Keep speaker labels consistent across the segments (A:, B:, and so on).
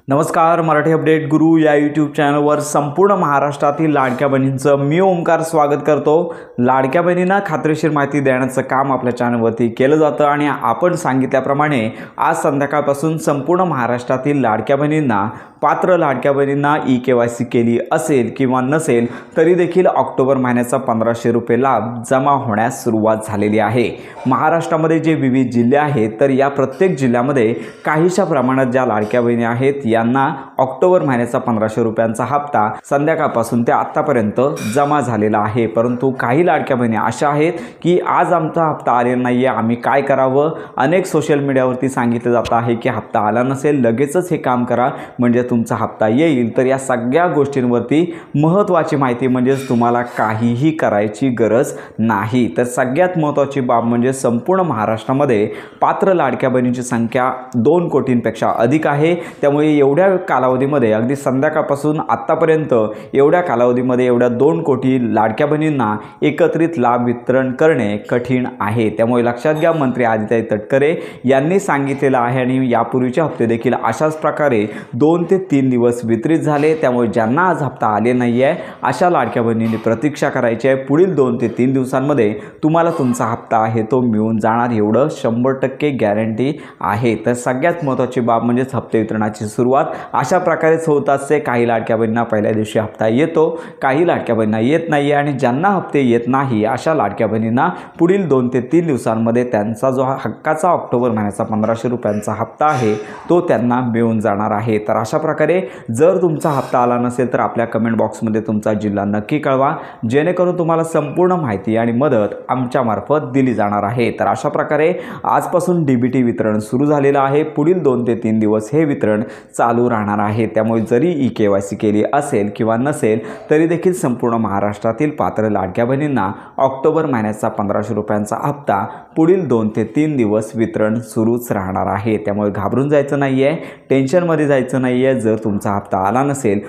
A: नमस्कार, मराठी अपडेट गुरु या यूट्यूब चॅनलवर संपूर्ण महाराष्ट्रातील लाडक्या बहिणींचं मी ओमकार स्वागत करतो। लाडक्या बहिणींना खात्रीशीर माहिती देण्याचं काम आपल्या चॅनलवरती केलं जातं आणि आपण सांगितल्याप्रमाणे आज संध्याकाळपासून संपूर्ण महाराष्ट्रातील लाडक्या बहिणींना, पात्र लाडक्या बहिणींना ई-KYC केली असेल किंवा नसेल तरी देखील ऑक्टोबर महिन्याचा 1500 रुपये लाभ जमा होण्यास सुरुवात झालेली आहे। महाराष्ट्रामध्ये जे विविध जिल्हे आहेत तर या प्रत्येक जिल्ह्यामध्ये काहीशा प्रमाणात ज्या लाडक्या बहिणी आहेत यांना ऑक्टोबर महिन्याचा 1500 रुपयांचा हप्ता संध्याकाळपासून ते आतापर्यंत जमा झालेला आहे। परंतु काही लाडक्या बहिणी अशा आहेत की आज आमचा हप्ता आलेला नाहीये, आम्ही काय करावं। अनेक सोशल मीडियावरती सांगितलं जात आहे की हप्ता आला नसेल लगेचच हे काम करा म्हणजे तुमचा हप्ता येईल। तर या सगळ्या गोष्टींवरती महत्त्वाची माहिती म्हणजे तुम्हाला काहीही करायची गरज नाही। तर सगळ्यात महत्त्वाची बाब म्हणजे संपूर्ण महाराष्ट्रामध्ये पात्र लाडक्या बहिणींची संख्या 2 कोटींपेक्षा अधिक आहे। त्यामुळे एवढ्या कालावधीमध्ये अगदी संध्याकाळपासून आतापर्यंत एवढ्या कालावधीमध्ये एवढ्या 2 कोटी लाडक्या बहिणींना एकत्रित लाभ वितरण करणे कठीण आहे। त्यामुळे लक्षात घ्या, मंत्री आदित्य तटकरे यांनी सांगितलेलं आहे आणि यापूर्वीचे हप्ते देखील अशाच प्रकारे 2 ते 3 दिवस वितरित झाले। त्यामुळे ज्यांना आज हप्ता आले नाही आहे अशा लाडक्या बहिणींनी प्रतीक्षा करायची आहे। पुढील 2 ते 3 दिवसांमध्ये तुम्हाला तुमचा हप्ता आहे तो मिळून जाणार, एवढं 100% गॅरंटी आहे। तर सगळ्यात महत्त्वाची बाब म्हणजे हप्ते वितरणाची सुरुवात अशा प्रकारेच होत असते। काही लाडक्या बहिणींना पहिल्या दिवशी हप्ता येतो, काही लाडक्या बहिणींना येत नाही आणि ज्यांना हप्ते येत नाही अशा लाडक्या बहिणींना पुढील 2 ते 3 दिवसांमध्ये त्यांचा जो हक्काचा ऑक्टोबर महिन्याचा 1500 रुपयांचा हप्ता आहे तो त्यांना मिळून जाणार आहे। तर अशा प्रकारे जर तुमचा हप्ता आला नसेल तर आपल्या कमेंट बॉक्समध्ये तुमचा जिल्हा नक्की कळवा, जेणेकरून तुम्हाला संपूर्ण माहिती आणि मदत आमच्या मार्फत दिली जाणार आहे। तर अशा प्रकारे आजपासून DBT वितरण सुरू झालेलं आहे। पुढील 2 ते 3 दिवस हे वितरण चालू राहणार आहे। त्यामुळे जरी ई-KYC केली असेल किंवा नसेल तरी देखील संपूर्ण महाराष्ट्रातील पात्र लाडक्या बहिणींना ऑक्टोबर महिन्याचा 1500 रुपयांचा हप्ता पुढील 2 ते 3 दिवस वितरण सुरूच राहणार आहे। त्यामुळे घाबरून जायचं नाही आहे, टेन्शनमध्ये जायचं नाही आहे। जर तुमचा हप्ता आला नसेल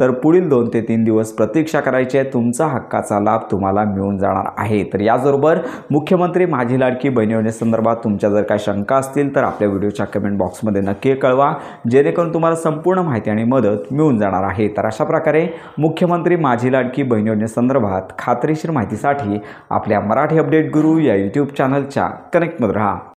A: तर पुढील 2 ते 3 दिवस प्रतीक्षा करायची आहे, तुमचा हक्काचा लाभ तुम्हाला मिळून जाणार आहे। तर याचबरोबर मुख्यमंत्री माझी लाडकी बहीण योजनेसंदर्भात तुमच्या जर काही शंका असतील तर आपल्या व्हिडिओच्या कमेंट बॉक्समध्ये नक्की कळवा, जेणेकरून तुम्हाला संपूर्ण माहिती आणि मदत मिळून जाणार आहे। तर अशा प्रकारे मुख्यमंत्री माझी लाडकी बहीण योजनेसंदर्भात खात्रीशीर माहितीसाठी आपल्या मराठी अपडेट गुरु या यूट्यूब चॅनलच्या कनेक्टमध्ये राहा।